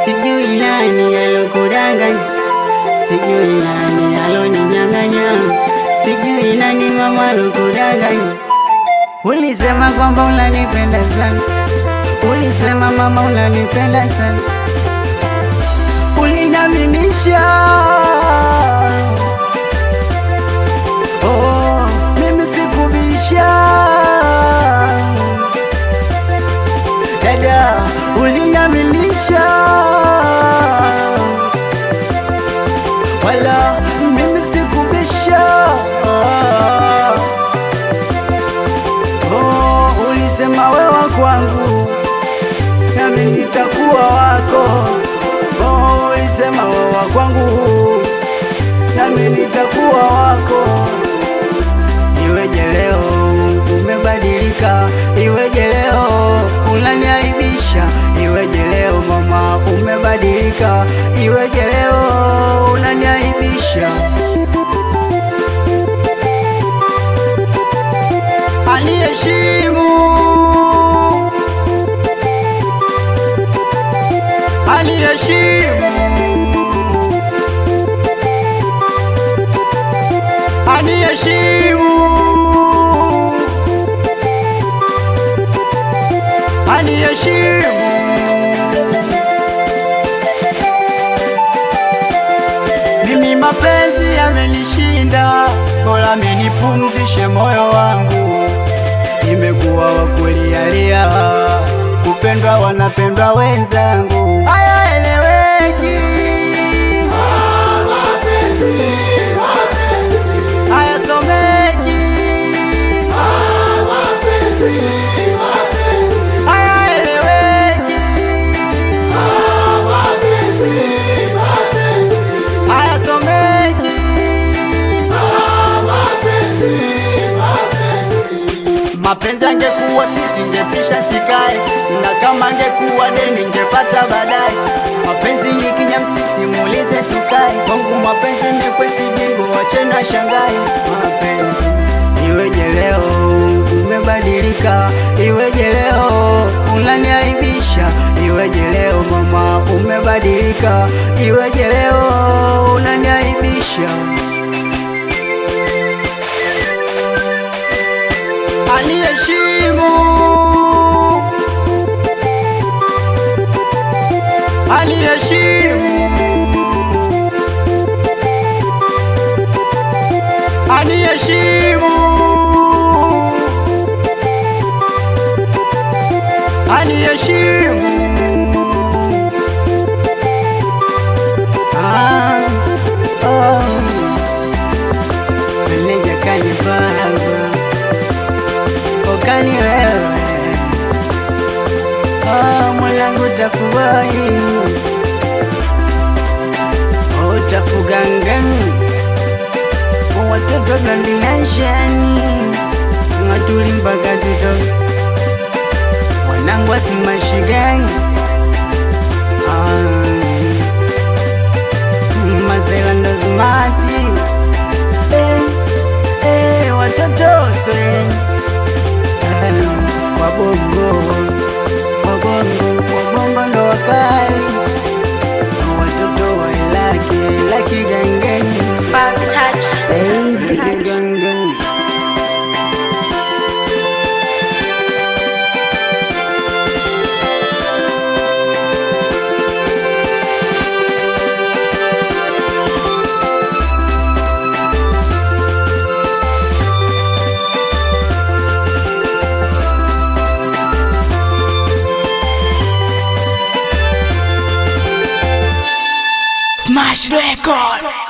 Sijui nani alokudanganya, sijui nani aloninyang'anya, sijui nani mama alokudanganya. Ulisema kwamba unanipenda sana, ulisema mama unanipenda sana, ulinaminisha. Oh, mimi sikubisha dada, ulinaminisha, wala mimi sikubisha. Oh, ulisema wewe kwangu nami nitakuwa wako. Oh, ulisema wewe kwangu nami nitakuwa wako. Iweje leo umebadilika, iweje leo unaniaibisha, iweje leo mama umebadilika, iweje leo unaniaibisha. Aliheshimu, aliheshimu, aliheshimu, aliheshimu. Mimi mapenzi yamenishinda, bora menipumzishe moyo wangu. Nimekuwa wa kulialia, kupendwa wanapendwa wenzangu. Hayaeleweki, hayasomeki, hayaeleweki, hayasomeki. Mapenzi angekuwa siti ngepisha sikae, na kama angekuwa deni ngepata baadaye. Mapenzi ni kinyamsisi, muulize tukae. Kwangu mapenzi ni kwesi jingo, wachena shangae. Mapenzi iweje leo umebadilika, iweje leo unaniaibisha, iweje leo mama umebadilika, iweje leo unaniaibisha. Aliheshimu, aliheshimu, aliheshimu, aliheshimu. Meneja kani baba, okani wewe, mwanangu tafurahi, utafugangani watoto gandinashani ngatuli mpaka tuto wanangu asimashigani mazela ndo zumati watoto swe wabongo wabongo ndo wakali watoto wailaki laki gangani baby gangani. Smash Record.